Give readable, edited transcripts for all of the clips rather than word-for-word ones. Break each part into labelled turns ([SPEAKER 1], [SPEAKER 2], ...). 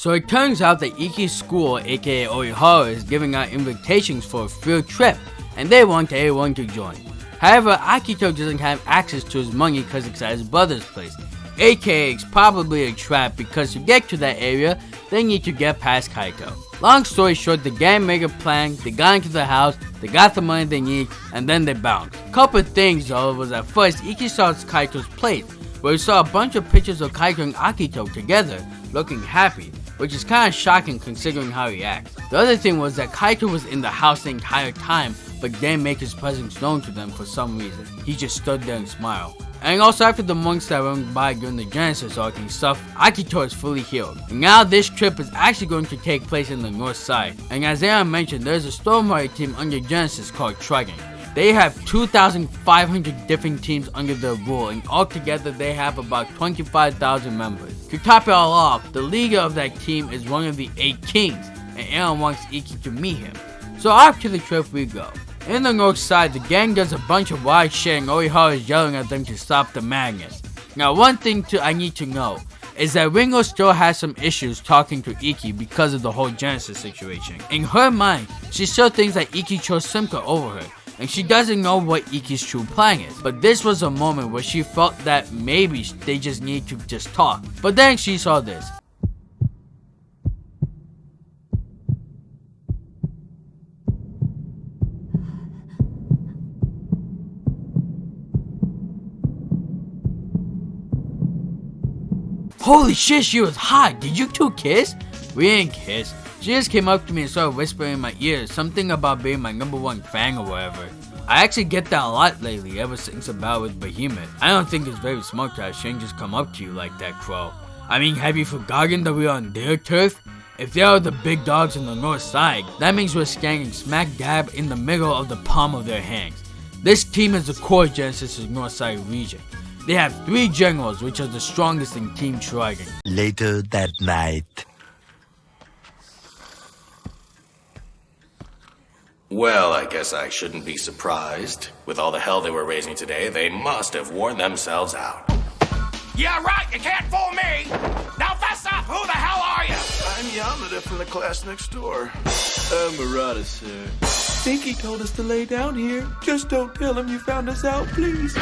[SPEAKER 1] So it turns out that Iki's school, aka Oihara, is giving out invitations for a field trip, and they want everyone to join. However, Akito doesn't have access to his money because it's at his brother's place, aka it's probably a trap because to get to that area, they need to get past Kaito. Long story short, the gang made a plan, they got into the house, they got the money they need, and then they bounced. Couple things though was at first, Iki saw Kaito's plate, where he saw a bunch of pictures of Kaito and Akito together, looking happy, which is kinda shocking considering how he acts. The other thing was that Kaito was in the house the entire time, but didn't make his presence known to them for some reason. He just stood there and smiled. And also after the monks that went by during the Genesis arc and stuff, Akito is fully healed. And now this trip is actually going to take place in the north side. And as Aaron mentioned, there's a Stormrider team under Genesis called Trident. They have 2,500 different teams under their rule, and altogether they have about 25,000 members. To top it all off, the leader of that team is one of the 8 kings, and Aaron wants Iki to meet him. So off to the trip we go. In the north side, the gang does a bunch of wild shit and Oihara is yelling at them to stop the madness. Now one thing I need to know is that Ringo still has some issues talking to Iki because of the whole Genesis situation. In her mind, she still thinks that Iki chose Simka over her, and she doesn't know what Iki's true plan is. But this was a moment where she felt that maybe they just need to just talk. But then she saw this. Holy shit, she was hot. Did you two kiss? We didn't kiss. She just came up to me and started whispering in my ear something about being my #1 fan or whatever. I actually get that a lot lately ever since the battle with Behemoth. I don't think it's very smart that strangers come up to you like that, Crow. I mean, have you forgotten that we're on their turf? If they are the big dogs on the north side, that means we're standing smack dab in the middle of the palm of their hands. This team is the core of Genesis' north side region. They have 3 generals, which are the strongest in Team Trident.
[SPEAKER 2] Later that night.
[SPEAKER 3] Well, I guess I shouldn't be surprised. With all the hell they were raising today, they must have worn themselves out.
[SPEAKER 4] Yeah, right, you can't fool me! Now fess up, who the hell are you?
[SPEAKER 5] I'm Yamada from the class next door.
[SPEAKER 6] Murata, sir. Think he told us to lay down here. Just don't tell him you found us out, please.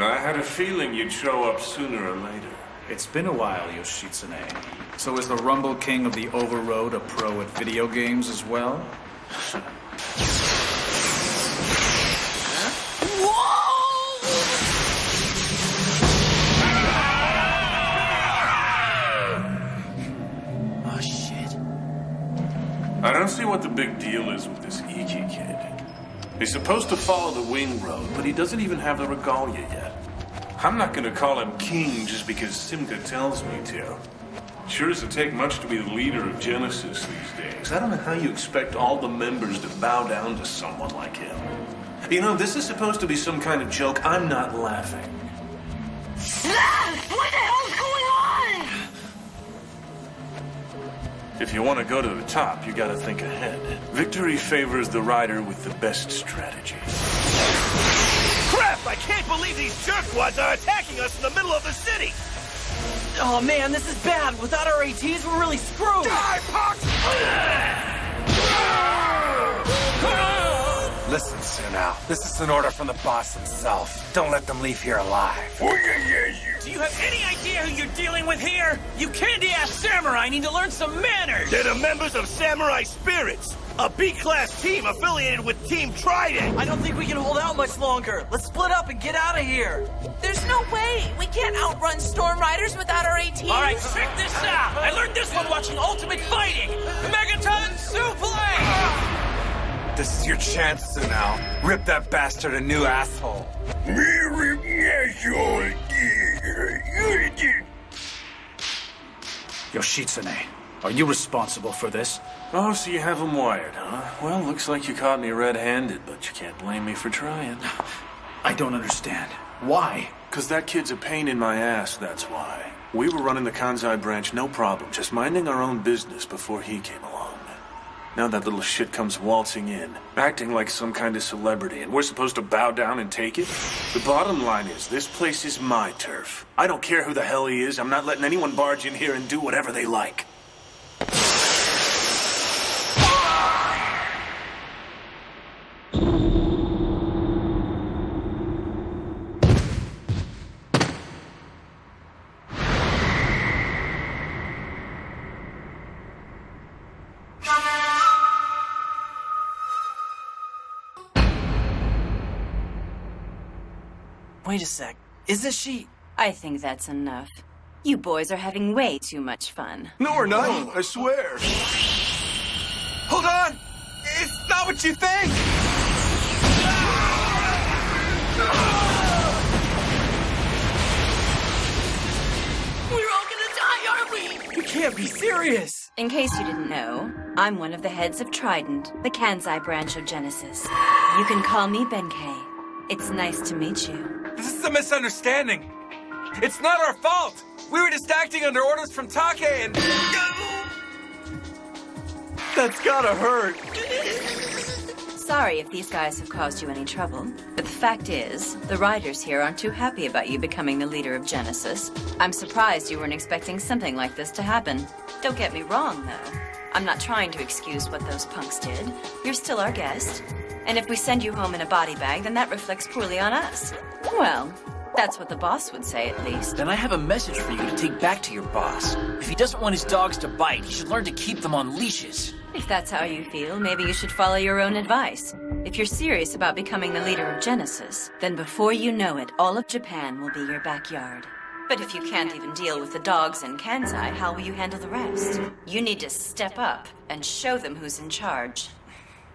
[SPEAKER 5] I had a feeling you'd show up sooner or later.
[SPEAKER 7] It's been a while, Yoshitsune. So is the Rumble King of the Overroad a pro at video games as well?
[SPEAKER 1] Oh shit.
[SPEAKER 5] I don't see what the big deal is with this Iki kid. He's supposed to follow the wing road, but he doesn't even have the regalia yet. I'm not gonna call him king just because Simka tells me to. Sure doesn't take much to be the leader of Genesis these days. I don't know how you expect all the members to bow down to someone like him. You know, this is supposed to be some kind of joke. I'm not laughing.
[SPEAKER 8] What the hell's going on?
[SPEAKER 5] If you want to go to the top, you gotta think ahead. Victory favors the rider with the best strategy.
[SPEAKER 4] Crap, I can't believe these jerkwads are attacking us in the middle of the city!
[SPEAKER 9] Oh man, this is bad. Without our ATs, we're really screwed.
[SPEAKER 4] Die, Pox!
[SPEAKER 6] Listen, Sunao. This is an order from the boss himself. Don't let them leave here alive.
[SPEAKER 4] Do you have any idea who you're dealing with here? You candy-ass samurai need to learn some manners! They're the members of Samurai Spirits, a B-class team affiliated with Team Trident!
[SPEAKER 9] I don't think we can hold out much longer. Let's split up and get out of here.
[SPEAKER 8] There's no way. We can't outrun Storm Riders without our ATs.
[SPEAKER 4] All right, check this out! I learned this one watching Ultimate Fighting! Megaton Suplex!
[SPEAKER 6] This is your chance, Sunao. Rip that bastard a new asshole.
[SPEAKER 7] Yoshitsune, are you responsible for this?
[SPEAKER 5] Oh, so you have him wired, huh? Well, looks like you caught me red-handed, but you can't blame me for trying.
[SPEAKER 7] I don't understand. Why?
[SPEAKER 5] 'Cause that kid's a pain in my ass, that's why. We were running the Kanzai branch, no problem, just minding our own business before he came along. Now that little shit comes waltzing in, acting like some kind of celebrity, and we're supposed to bow down and take it? The bottom line is, this place is my turf. I don't care who the hell he is, I'm not letting anyone barge in here and do whatever they like.
[SPEAKER 9] Wait a sec. Isn't she...
[SPEAKER 10] I think that's enough. You boys are having way too much fun.
[SPEAKER 4] No, we're not. I swear.
[SPEAKER 9] Hold on! It's not what you think!
[SPEAKER 8] We're all gonna die, aren't we?
[SPEAKER 9] You can't be serious!
[SPEAKER 10] In case you didn't know, I'm one of the heads of Trident, the Kansai branch of Genesis. You can call me Binho. It's nice to meet you.
[SPEAKER 9] This is a misunderstanding. It's not our fault. We were just acting under orders from Take and... That's gotta hurt.
[SPEAKER 10] Sorry if these guys have caused you any trouble, but the fact is, the writers here aren't too happy about you becoming the leader of Genesis. I'm surprised you weren't expecting something like this to happen. Don't get me wrong, though. I'm not trying to excuse what those punks did. You're still our guest. And if we send you home in a body bag, then that reflects poorly on us. Well, that's what the boss would say, at least.
[SPEAKER 9] Then I have a message for you to take back to your boss. If he doesn't want his dogs to bite, he should learn to keep them on leashes.
[SPEAKER 10] If that's how you feel, maybe you should follow your own advice. If you're serious about becoming the leader of Genesis, then before you know it, all of Japan will be your backyard. But if you can't even deal with the dogs in Kansai, how will you handle the rest? You need to step up and show them who's in charge.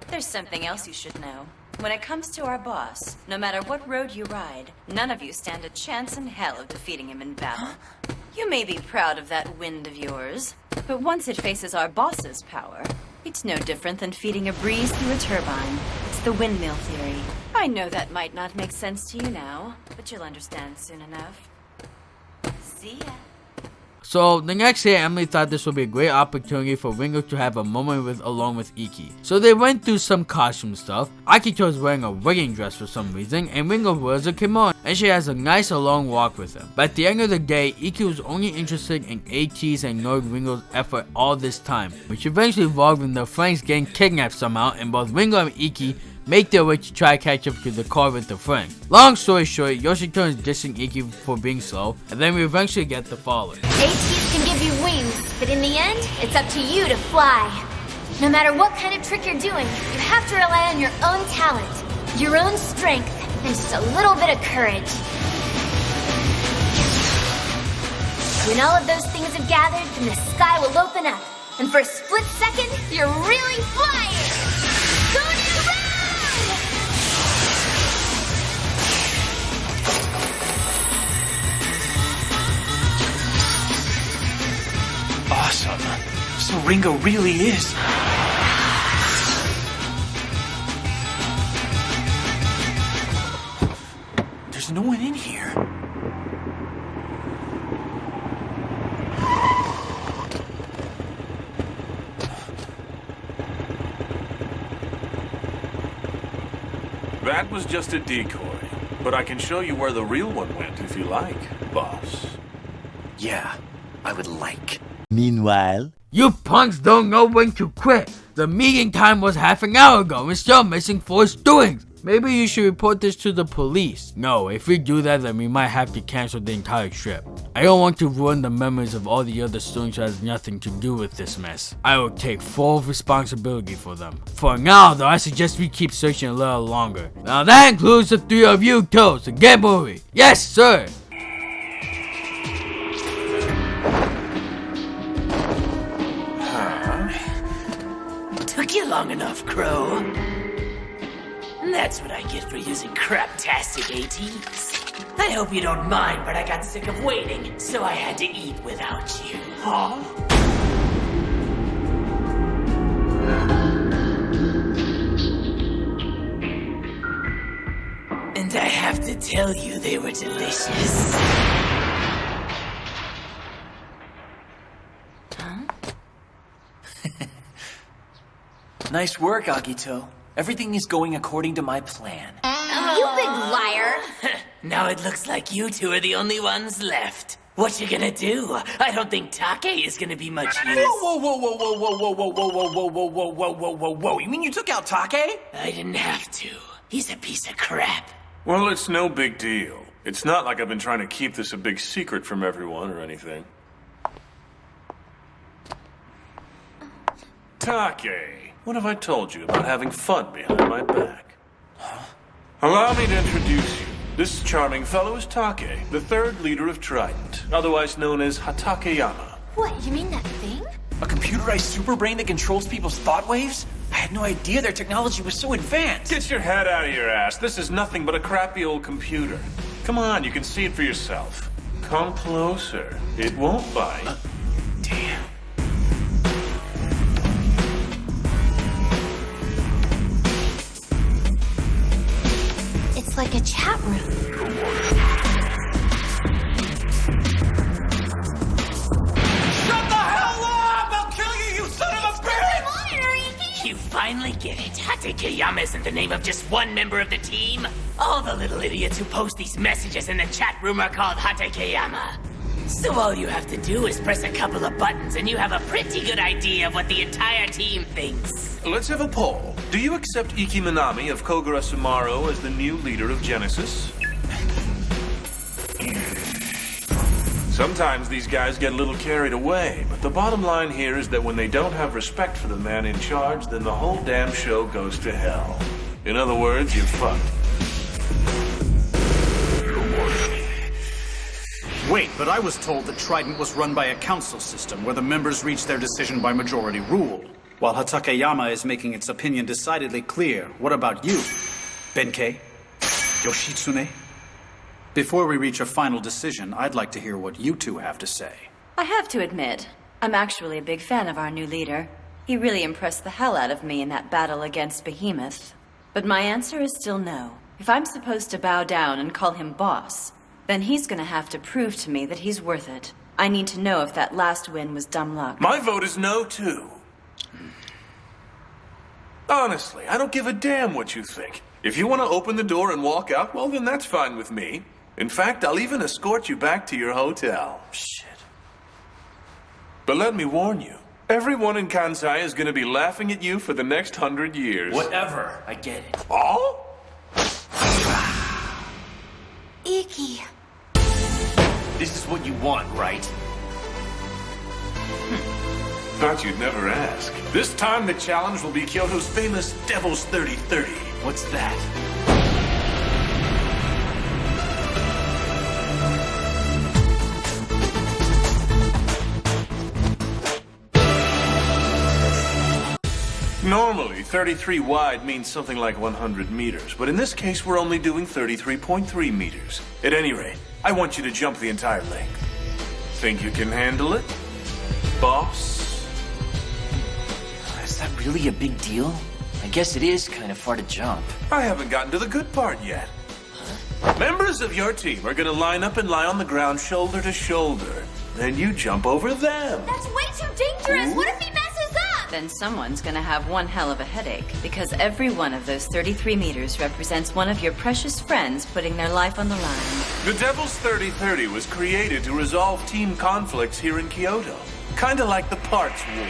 [SPEAKER 10] There's something else you should know. When it comes to our boss, no matter what road you ride, none of you stand a chance in hell of defeating him in battle. You may be proud of that wind of yours, but once it faces our boss's power, it's no different than feeding a breeze through a turbine. It's the windmill theory. I know that might not make sense to you now, but you'll understand soon enough. See ya.
[SPEAKER 1] So the next day, Emily thought this would be a great opportunity for Ringo to have a moment along with Iki. So they went through some costume stuff. Akito is wearing a wedding dress for some reason, and Ringo wears a kimono, and she has a nice long walk with him. But at the end of the day, Iki was only interested in ATs and ignored Ringo's effort all this time, which eventually involved in their friends getting kidnapped somehow, and both Ringo and Iki make their way to try to catch up to the car with the friend. Long story short, Yoshito is dissing Iki for being slow, and then we eventually get the following.
[SPEAKER 11] ATs can give you wings, but in the end, it's up to you to fly. No matter what kind of trick you're doing, you have to rely on your own talent, your own strength, and just a little bit of courage. When all of those things have gathered, then the sky will open up, and for a split second, you're really flying! Go to run!
[SPEAKER 9] Awesome. So Ringo really is... There's no one in here.
[SPEAKER 5] That was just a decoy, but I can show you where the real one went if you like, boss.
[SPEAKER 9] Yeah, I would like.
[SPEAKER 2] Meanwhile,
[SPEAKER 1] You punks don't know when to quit. The meeting time was half an hour ago and still missing 4 students. Maybe you should report this to the police. No, if we do that, then we might have to cancel the entire trip. I don't want to ruin the memories of all the other students who has nothing to do with this mess. I will take full responsibility for them. For now though, I suggest we keep searching a little longer. Now that includes the 3 of you too, so get moving. Yes sir!
[SPEAKER 9] Took you long enough, Crow. That's what I get for using craptastic ATs. I hope you don't mind, but I got sick of waiting, so I had to eat without you. Huh? And I have to tell you, they were delicious.
[SPEAKER 12] Nice work, Agito. Everything is going according to my plan.
[SPEAKER 11] You big liar!
[SPEAKER 9] Now it looks like you two are the only ones left. What you gonna do? I don't think Take is gonna be much use.
[SPEAKER 12] Whoa, whoa, whoa, whoa, whoa, whoa, whoa, whoa, whoa, whoa, whoa, whoa, whoa, whoa, whoa, whoa. You mean you took out Take?
[SPEAKER 9] I didn't have to. He's a piece of crap.
[SPEAKER 5] Well, it's no big deal. It's not like I've been trying to keep this a big secret from everyone or anything. Take, what have I told you about having fun behind my back? Allow me to introduce you. This charming fellow is Take, the third leader of Trident, otherwise known as Hatakeyama.
[SPEAKER 11] What, you mean that thing?
[SPEAKER 12] A computerized super brain that controls people's thought waves? I had no idea their technology was so advanced.
[SPEAKER 5] Get your head out of your ass. This is nothing but a crappy old computer. Come on, you can see it for yourself. Come closer. It won't bite.
[SPEAKER 12] Damn.
[SPEAKER 11] It's like a chat room.
[SPEAKER 4] Shut the hell up! I'll kill you, you son of a bitch!
[SPEAKER 9] You finally get it. Hatakeyama isn't the name of just one member of the team. All the little idiots who post these messages in the chat room are called Hatakeyama. So all you have to do is press a couple of buttons and you have a pretty good idea of what the entire team thinks.
[SPEAKER 5] Let's have a poll. Do you accept Iki Minami of Kogura Sumaro as the new leader of Genesis? Sometimes these guys get a little carried away, but the bottom line here is that when they don't have respect for the man in charge, then the whole damn show goes to hell. In other words, you're fucked.
[SPEAKER 7] Wait, but I was told that Trident was run by a council system where the members reach their decision by majority rule. While Hatakeyama is making its opinion decidedly clear, what about you? Benkei? Yoshitsune? Before we reach a final decision, I'd like to hear what you two have to say.
[SPEAKER 10] I have to admit, I'm actually a big fan of our new leader. He really impressed the hell out of me in that battle against Behemoth. But my answer is still no. If I'm supposed to bow down and call him boss, then he's gonna have to prove to me that he's worth it. I need to know if that last win was dumb luck.
[SPEAKER 5] My vote is no, too. Honestly, I don't give a damn what you think. If you want to open the door and walk out, well, then that's fine with me. In fact, I'll even escort you back to your hotel.
[SPEAKER 12] Shit.
[SPEAKER 5] But let me warn you, everyone in Kansai is going to be laughing at you for the next 100 years.
[SPEAKER 12] Whatever. I get it.
[SPEAKER 5] Oh?
[SPEAKER 11] Iki.
[SPEAKER 12] This is what you want, right?
[SPEAKER 5] Thought you'd never ask. This time the challenge will be Kyoto's famous Devil's 30-30.
[SPEAKER 12] What's that?
[SPEAKER 5] Normally, 33 wide means something like 100 meters, but in this case we're only doing 33.3 meters. At any rate, I want you to jump the entire length. Think you can handle it, boss?
[SPEAKER 12] Is that really a big deal? I guess it is kind of far to jump.
[SPEAKER 5] I haven't gotten to the good part yet. Members of your team are gonna line up and lie on the ground shoulder to shoulder. Then you jump over them.
[SPEAKER 11] That's way too dangerous! What if he messes up?
[SPEAKER 10] Then someone's gonna have one hell of a headache, because every one of those 33 meters represents one of your precious friends putting their life on the line.
[SPEAKER 5] The Devil's 30-30 was created to resolve team conflicts here in Kyoto. Kinda like the parts war.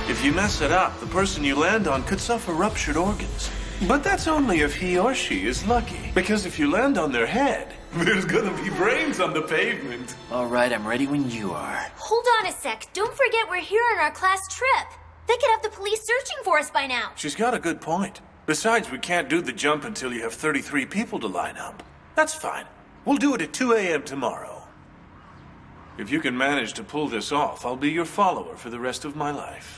[SPEAKER 5] If you mess it up, the person you land on could suffer ruptured organs. But that's only if he or she is lucky. Because if you land on their head, there's gonna be brains on the pavement.
[SPEAKER 12] All right, I'm ready when you are.
[SPEAKER 11] Hold on a sec. Don't forget we're here on our class trip. They could have the police searching for us by now.
[SPEAKER 5] She's got a good point. Besides, we can't do the jump until you have 33 people to line up. That's fine. We'll do it at 2 a.m. tomorrow. If you can manage to pull this off, I'll be your follower for the rest of my life.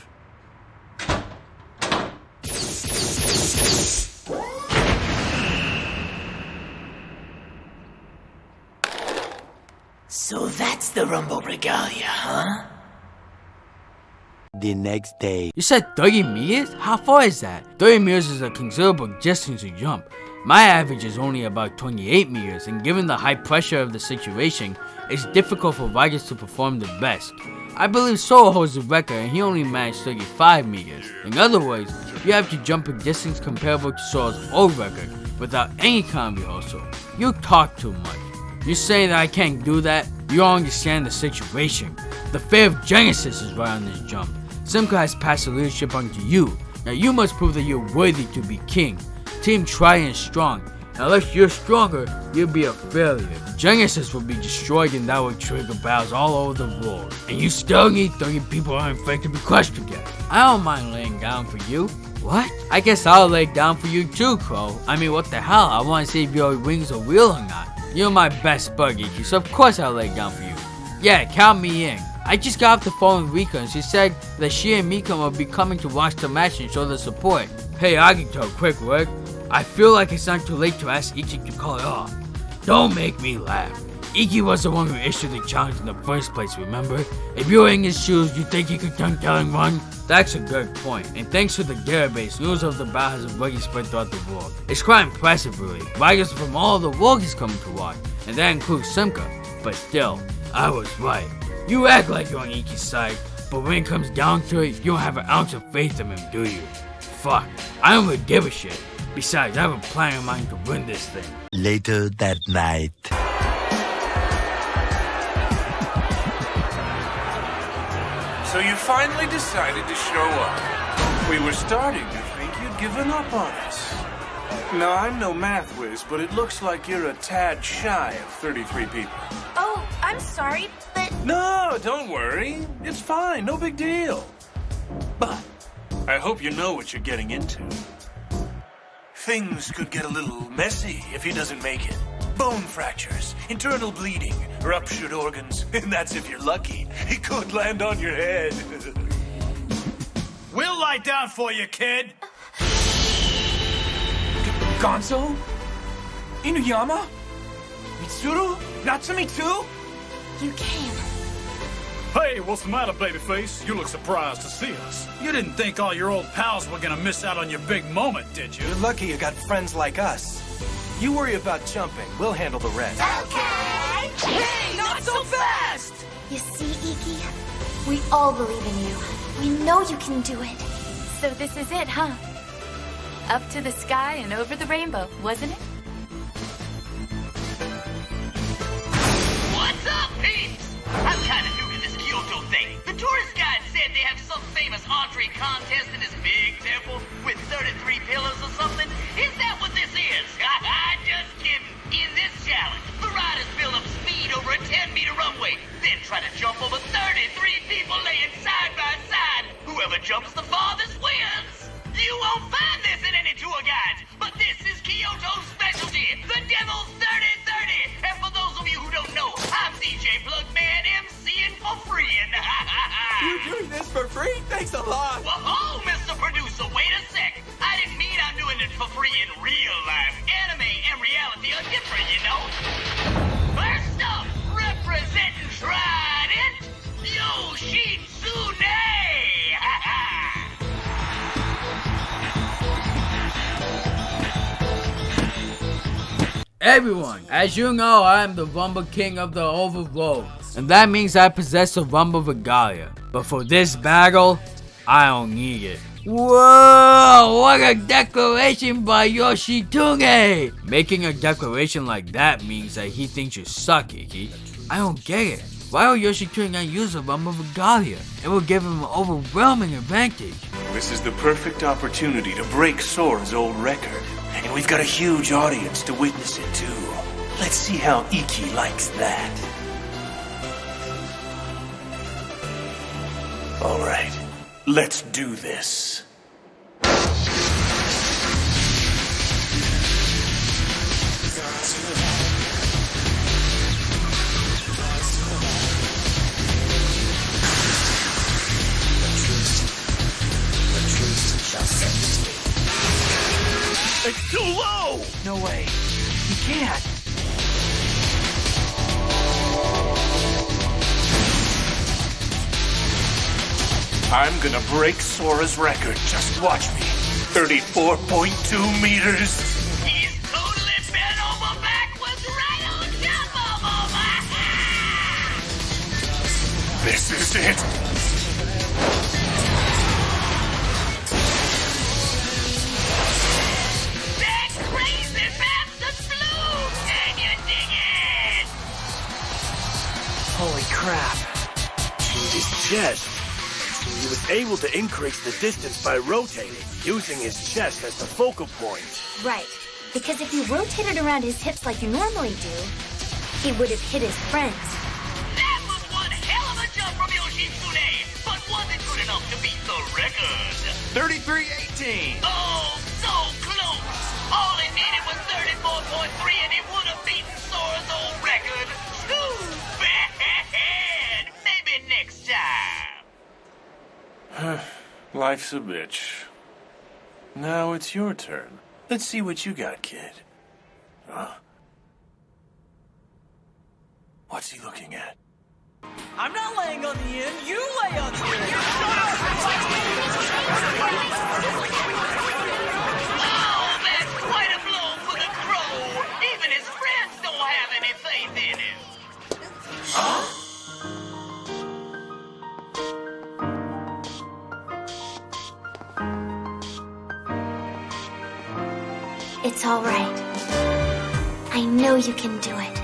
[SPEAKER 9] So that's the Rumble Regalia, huh?
[SPEAKER 2] The next day.
[SPEAKER 1] You said 30 meters? How far is that? 30 meters is a considerable distance to jump. My average is only about 28 meters, and given the high pressure of the situation, it's difficult for riders to perform the best. I believe Sora holds the record and he only managed 35 meters. In other words, you have to jump a distance comparable to Sora's old record without any kind of rehearsal. You talk too much. You're saying that I can't do that? You don't understand the situation. The fate of Genesis is right on this jump. Simca has passed the leadership on to you. Now you must prove that you're worthy to be king. Team Trident is strong. Unless you're stronger, you'll be a failure. Genesis will be destroyed and that will trigger battles all over the world. And you still need 30 people on faith to be crushed together. I don't mind laying down for you. What? I guess I'll lay down for you too, Crow. I mean, what the hell? I want to see if your wings are real or not. You're my best buddy, so of course I'll lay down for you. Yeah, count me in. I just got off the phone with Rika and she said that she and Mika will be coming to watch the match and show their support. Hey Agito, quick word. I feel like it's not too late to ask Iki to call it off. Don't make me laugh. Iki was the one who issued the challenge in the first place, remember? If you were in his shoes, you think you could turn tail and run? That's a good point, and thanks to the database, news of the battle has already spread throughout the world. It's quite impressive really. Riders from all over the world is coming to watch, and that includes Simca. But still, I was right. You act like you're on Iki's side, but when it comes down to it, you don't have an ounce of faith in him, do you? Fuck, I don't really give a shit. Besides, I have a plan in mind to win this thing.
[SPEAKER 2] Later that night.
[SPEAKER 5] So you finally decided to show up. We were starting to think you'd given up on us. Now, I'm no math whiz, but it looks like you're a tad shy of 33 people.
[SPEAKER 8] Oh, I'm sorry, but...
[SPEAKER 5] No, don't worry. It's fine, no big deal. But I hope you know what you're getting into. Things could get a little messy if he doesn't make it. Bone fractures, internal bleeding, ruptured organs, and that's if you're lucky. He could land on your head.
[SPEAKER 7] We'll lie down for you, kid.
[SPEAKER 12] Gonzo? Inuyama? Mitsuru? Natsumi too?
[SPEAKER 8] You came.
[SPEAKER 7] Hey, what's the matter, babyface? You look surprised to see us. You didn't think all your old pals were gonna miss out on your big moment, did you?
[SPEAKER 13] You're lucky you got friends like us. You worry about jumping. We'll handle the rest.
[SPEAKER 8] Okay! Hey, not so fast!
[SPEAKER 11] You see, Iki? We all believe in you. We know you can do it.
[SPEAKER 14] So this is it, huh? Up to the sky and over the rainbow, wasn't it?
[SPEAKER 15] What's up, peeps? I'm kind of new to this Kyoto thing. The tourist guide said they have some famous entree contest in this big temple with 33 pillars or something. Is that what this is? Just kidding. In this challenge, the riders build up speed over a 10-meter runway, then try to jump over 33 people laying side by side. Whoever jumps the farthest wins. You won't find this in any tour guides, but this is Kyoto's specialty, the Devil's 30-30. And for those of you who don't know, I'm DJ Plugman, MCing for free.
[SPEAKER 13] You're doing this for free? Thanks a lot.
[SPEAKER 15] Whoa, Mr. Producer, wait a sec. I didn't mean I'm doing it for free in real life. Anime and reality are different, you know. First up, representing Trident, Yoshitsune.
[SPEAKER 1] Everyone, as you know, I am the Rumble King of the Overworld, and that means I possess the Rumble Regalia. But for this battle, I don't need it. Whoa, what a declaration by Yoshitsune! Making a declaration like that means that he thinks you suck, Iki. I don't get it. Why would Yoshitsune not use the Rumble Regalia? It will give him an overwhelming advantage.
[SPEAKER 5] This is the perfect opportunity to break Sora's old record. And we've got a huge audience to witness it too. Let's see how Iki likes that. Alright, let's do this.
[SPEAKER 4] It's too low!
[SPEAKER 12] No way. You can't.
[SPEAKER 5] I'm gonna break Sora's record. Just watch me. 34.2 meters.
[SPEAKER 15] He's totally bent over backwards right on top of him.
[SPEAKER 5] This is
[SPEAKER 4] to hit.
[SPEAKER 15] That crazy bastard flew! Can you dig it?
[SPEAKER 4] Holy crap. His chest. He was able to increase the distance by rotating, using his chest as the focal point.
[SPEAKER 11] Right. Because if you rotated around his hips like you normally do, he would have hit his friends.
[SPEAKER 15] That was one hell of a jump from Yoshitsune, but wasn't good enough to beat the record.
[SPEAKER 12] 33-18.
[SPEAKER 15] Oh, so close. All it needed was 34.3 and it would have beaten Sora's old record. Too bad. Maybe next time.
[SPEAKER 5] Life's a bitch. Now it's your turn. Let's see what you got, kid. What's he looking at?
[SPEAKER 12] I'm not laying on the end. You lay on the end.
[SPEAKER 15] Oh, that's quite a blow for the crow. Even his friends don't have any faith in him.
[SPEAKER 11] It's all right. I know you can do it.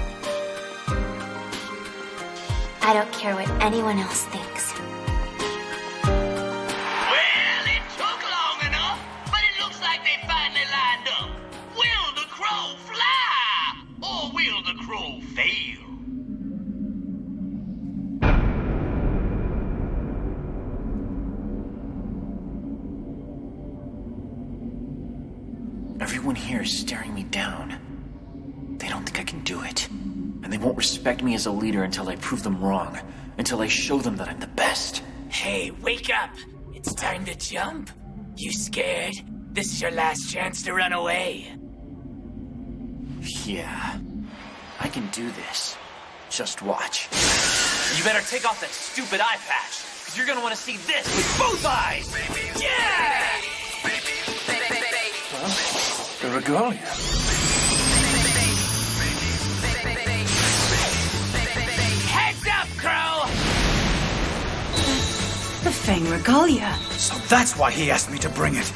[SPEAKER 11] I don't care what anyone else thinks.
[SPEAKER 15] Well, it took long enough, but it looks like they finally lined up. Will the crow fly? Or will the crow fail?
[SPEAKER 12] Everyone here is staring me down. They don't think I can do it. And they won't respect me as a leader until I prove them wrong. Until I show them that I'm the best.
[SPEAKER 9] Hey, wake up! It's time to jump. You scared? This is your last chance to run away.
[SPEAKER 12] Yeah. I can do this. Just watch. You better take off that stupid eye patch, because you're gonna want to see this with both eyes! Yeah!
[SPEAKER 5] The regalia.
[SPEAKER 9] Heads up, Crow!
[SPEAKER 10] The Fang Regalia.
[SPEAKER 7] So that's why he asked me to bring it.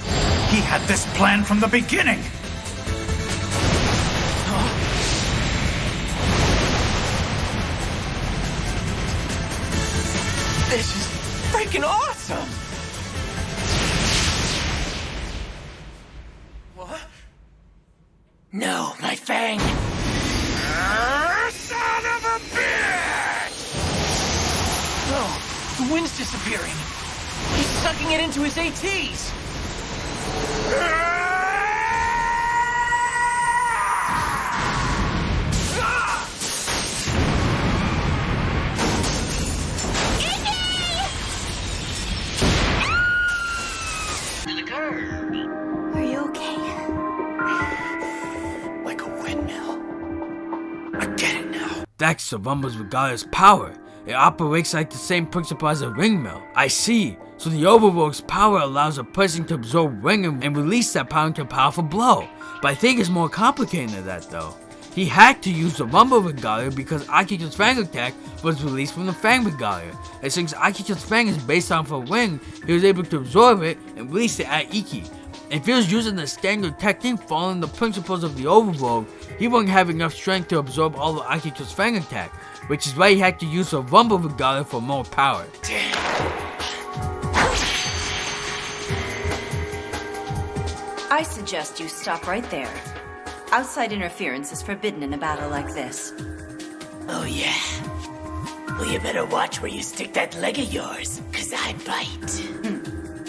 [SPEAKER 7] He had this plan from the beginning.
[SPEAKER 12] This is freaking awesome! What?
[SPEAKER 9] No, my Fang!
[SPEAKER 15] Son of a bitch!
[SPEAKER 12] No, the wind's disappearing. He's sucking it into his ATs.
[SPEAKER 15] To the curb.
[SPEAKER 11] Are you okay?
[SPEAKER 12] Like a windmill. I get it now.
[SPEAKER 1] That's the Rumble's Regalia's power. It operates like the same principle as a ring mill. I see. So the Overworld's power allows a person to absorb ring and release that power into a powerful blow. But I think it's more complicated than that though. He had to use the Rumble Regalia because Akito's Fang attack was released from the Fang Regalia. And since Akito's Fang is based off a ring, he was able to absorb it and release it at Iki. If he was using the standard technique following the principles of the Overworld, he wouldn't have enough strength to absorb all of Akito's Fang attack, which is why he had to use the Rumble Regalia for more power.
[SPEAKER 10] I suggest you stop right there. Outside interference is forbidden in a battle like this.
[SPEAKER 9] Oh, yeah. Well, you better watch where you stick that leg of yours, 'cause I bite.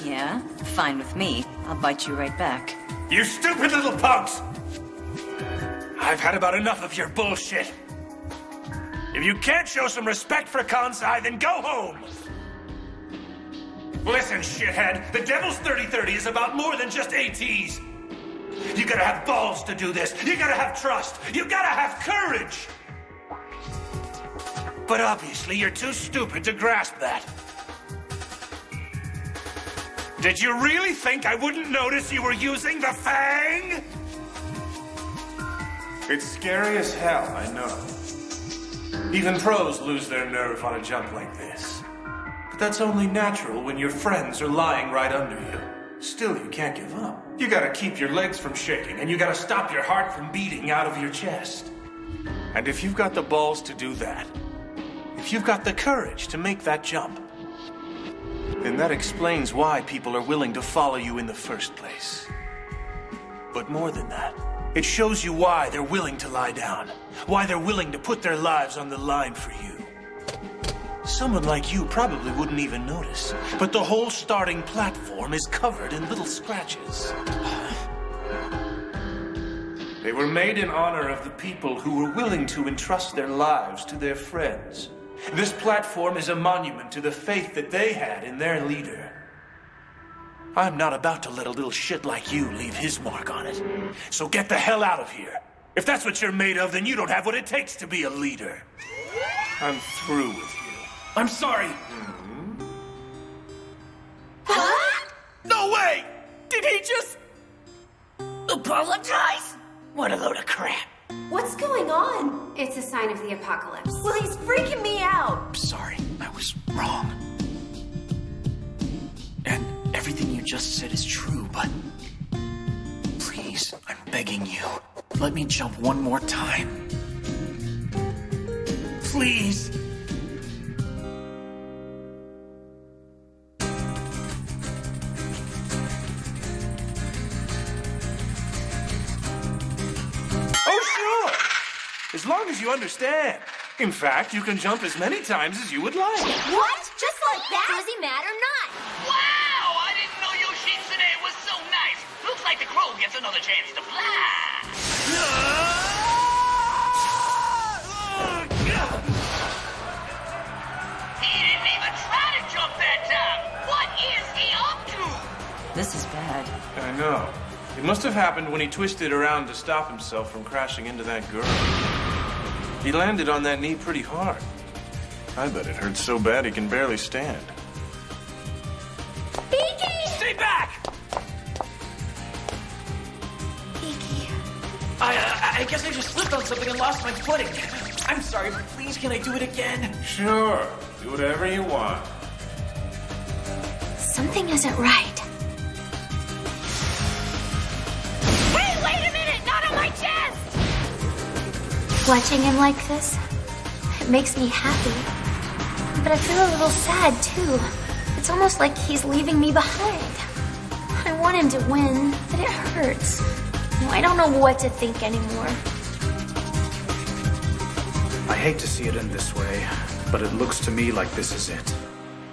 [SPEAKER 10] Yeah? Fine with me. I'll bite you right back.
[SPEAKER 4] You stupid little punks! I've had about enough of your bullshit. If you can't show some respect for Kansai, then go home! Listen, shithead, the Devil's 3030 is about more than just ATs. You gotta have balls to do this. You gotta have trust. You gotta have courage. But obviously, you're too stupid to grasp that. Did you really think I wouldn't notice you were using the Fang?
[SPEAKER 5] It's scary as hell, I know. Even pros lose their nerve on a jump like this. But that's only natural when your friends are lying right under you. Still, you can't give up. You gotta keep your legs from shaking, and you gotta stop your heart from beating out of your chest. And if you've got the balls to do that, if you've got the courage to make that jump, then that explains why people are willing to follow you in the first place. But more than that, it shows you why they're willing to lie down, why they're willing to put their lives on the line for you. Someone like you probably wouldn't even notice, but the whole starting platform is covered in little scratches. They were made in honor of the people who were willing to entrust their lives to their friends. This platform is a monument to the faith that they had in their leader. I'm not about to let a little shit like you leave his mark on it. So get the hell out of here. If that's what you're made of, then you don't have what it takes to be a leader. I'm through with you.
[SPEAKER 4] I'm sorry.
[SPEAKER 9] Huh?
[SPEAKER 4] No way! Did he just...
[SPEAKER 9] apologize? What a load of crap.
[SPEAKER 16] What's going on? It's a sign of the apocalypse.
[SPEAKER 8] Well, he's freaking me out.
[SPEAKER 12] I'm sorry, I was wrong. And everything you just said is true, but... please, I'm begging you. Let me jump one more time. Please.
[SPEAKER 5] As long as you understand. In fact, you can jump as many times as you would like.
[SPEAKER 11] What? Just like that? Does he mad or not?
[SPEAKER 15] Wow! I didn't know Yoshi's today was so nice. Looks like the crow gets another chance to fly. He didn't even try to jump that time. What is he up to?
[SPEAKER 10] This is bad.
[SPEAKER 5] I know. It must have happened when he twisted around to stop himself from crashing into that girl. He landed on that knee pretty hard. I bet it hurt so bad he can barely stand.
[SPEAKER 8] Beaky! Stay back!
[SPEAKER 16] Beaky.
[SPEAKER 12] I guess I just slipped on something and lost my footing. I'm sorry, but please can I do it again?
[SPEAKER 5] Sure. Do whatever you want.
[SPEAKER 11] Something isn't right.
[SPEAKER 8] Hey, wait a minute! Not on my chest!
[SPEAKER 11] Watching him like this, it makes me happy. But I feel a little sad, too. It's almost like he's leaving me behind. I want him to win, but it hurts. I don't know what to think anymore.
[SPEAKER 7] I hate to see it end this way, but it looks to me like this is it.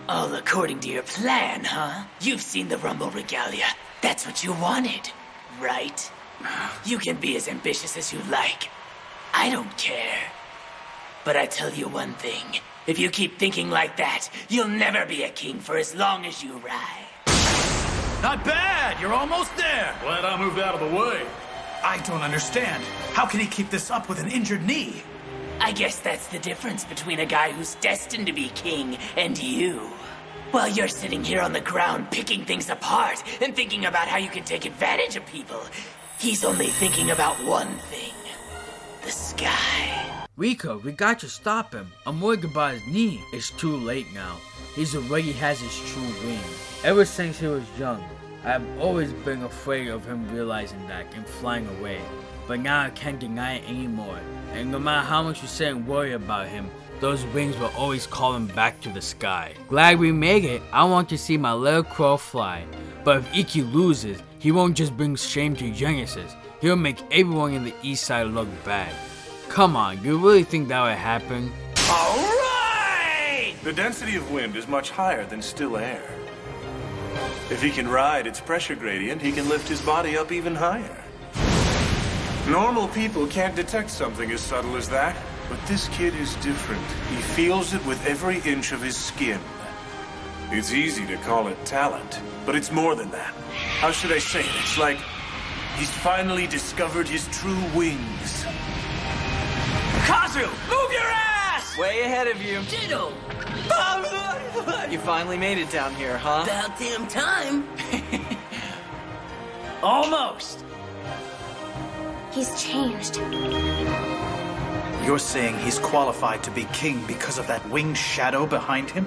[SPEAKER 9] All according to your plan, huh? You've seen the Rumble Regalia. That's what you wanted, right? You can be as ambitious as you like. I don't care. But I tell you one thing. If you keep thinking like that, you'll never be a king for as long as you ride.
[SPEAKER 4] Not bad! You're almost there!
[SPEAKER 7] Glad I moved out of the way. I don't understand. How can he keep this up with an injured knee?
[SPEAKER 9] I guess that's the difference between a guy who's destined to be king and you. While you're sitting here on the ground picking things apart and thinking about how you can take advantage of people, he's only thinking about one thing. The sky.
[SPEAKER 1] Rico, we got to stop him. I'm worried about his knee. It's too late now. He's already has his true wings. Ever since he was young, I've always been afraid of him realizing that and flying away. But now I can't deny it anymore. And no matter how much you say and worry about him, those wings will always call him back to the sky. Glad we made it. I want to see my little crow fly. But if Iki loses, he won't just bring shame to Genesis. He'll make everyone in the east side look bad. Come on, you really think that would happen?
[SPEAKER 5] Alright! The density of wind is much higher than still air. If he can ride its pressure gradient, he can lift his body up even higher. Normal people can't detect something as subtle as that, but this kid is different. He feels it with every inch of his skin. It's easy to call it talent, but it's more than that. How should I say it? It's like he's finally discovered his true wings.
[SPEAKER 12] Kazu, move your ass!
[SPEAKER 17] Way ahead of you.
[SPEAKER 9] Ditto!
[SPEAKER 17] You finally made it down here, huh?
[SPEAKER 9] About damn time.
[SPEAKER 12] Almost.
[SPEAKER 11] He's changed.
[SPEAKER 7] You're saying he's qualified to be king because of that winged shadow behind him?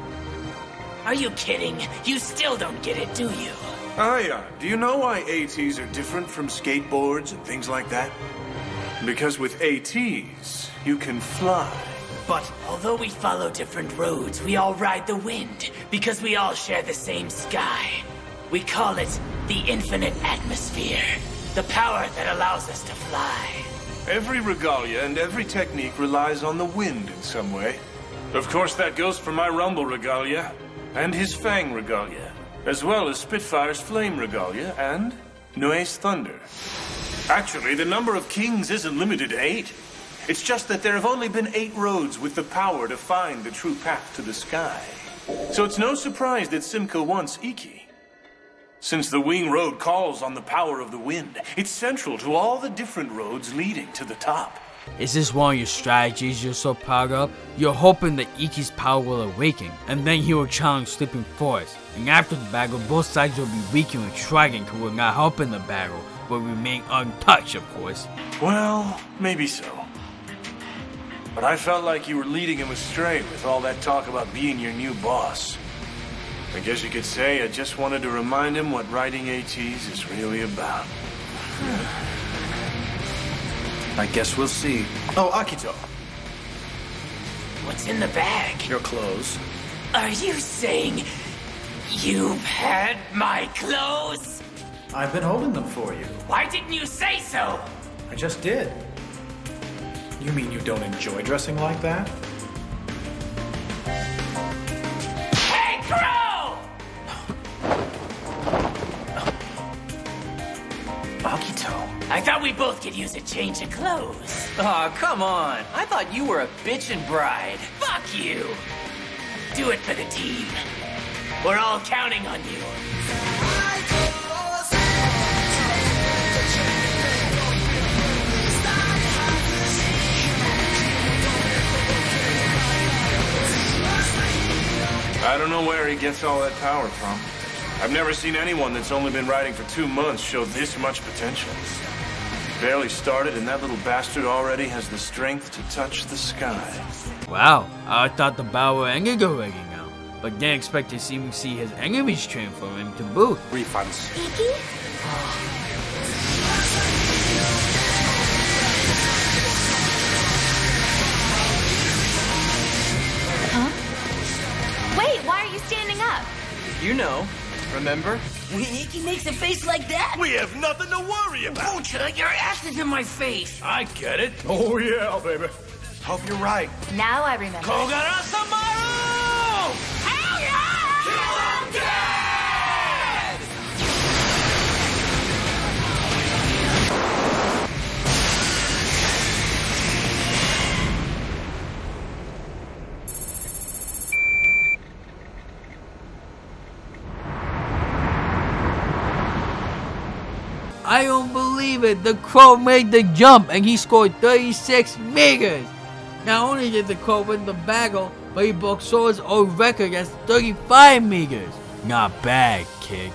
[SPEAKER 9] Are you kidding? You still don't get it, do you?
[SPEAKER 5] Aya, do you know why ATs are different from skateboards and things like that? Because with ATs, you can fly.
[SPEAKER 9] But although we follow different roads, we all ride the wind because we all share the same sky. We call it the infinite atmosphere, the power that allows us to fly.
[SPEAKER 5] Every regalia and every technique relies on the wind in some way. Of course, that goes for my Rumble regalia and his Fang regalia, as well as Spitfire's Flame regalia and Nue's Thunder. Actually, the number of kings isn't limited to 8. It's just that there have only been 8 roads with the power to find the true path to the sky. So it's no surprise that Simca wants Iki. Since the Wing Road calls on the power of the wind, it's central to all the different roads leading to the top.
[SPEAKER 1] Is this one of your strategies you're so proud of? You're hoping that Iki's power will awaken, and then he will challenge Sleeping Forest. And after the battle, both sides will be weakened with Trident, who will not help in the battle, but remain untouched, of course.
[SPEAKER 5] Well, maybe so. But I felt like you were leading him astray with all that talk about being your new boss. I guess you could say I just wanted to remind him what riding ATs is really about.
[SPEAKER 7] I guess we'll see. Oh, Akito.
[SPEAKER 9] What's in the bag?
[SPEAKER 7] Your clothes.
[SPEAKER 9] Are you saying you've had my clothes?
[SPEAKER 7] I've been holding them for you.
[SPEAKER 9] Why didn't you say so?
[SPEAKER 7] I just did. You mean you don't enjoy dressing like that?
[SPEAKER 9] Hey, Crow!
[SPEAKER 17] Akito.
[SPEAKER 9] I thought we both could use a change of clothes.
[SPEAKER 17] Aw, come on. I thought you were a bitchin' bride.
[SPEAKER 9] Fuck you! Do it for the team. We're all counting on you.
[SPEAKER 5] I don't know where he gets all that power from. I've never seen anyone that's only been riding for 2 months show this much potential. Barely started, and that little bastard already has the strength to touch the sky.
[SPEAKER 1] Wow, I thought the battle ended already now, but didn't expect to see his enemies transform him to boot.
[SPEAKER 7] Refunds.
[SPEAKER 11] Iki? Huh? Wait, why are you standing up?
[SPEAKER 17] You know, remember?
[SPEAKER 9] When Iki makes a face like that,
[SPEAKER 4] We have nothing to worry about.
[SPEAKER 9] Bucha, your ass is in my face.
[SPEAKER 4] I get it.
[SPEAKER 13] Oh, yeah, baby. Hope you're right.
[SPEAKER 11] Now I remember.
[SPEAKER 4] Kogara Samaru!
[SPEAKER 9] Hell yeah!
[SPEAKER 4] Kill him dead!
[SPEAKER 1] I don't believe it, the Crow made the jump and he scored 36 meters. Not only did the Crow win the battle, but he broke Sora's old record as 35 meters. Not bad, kid.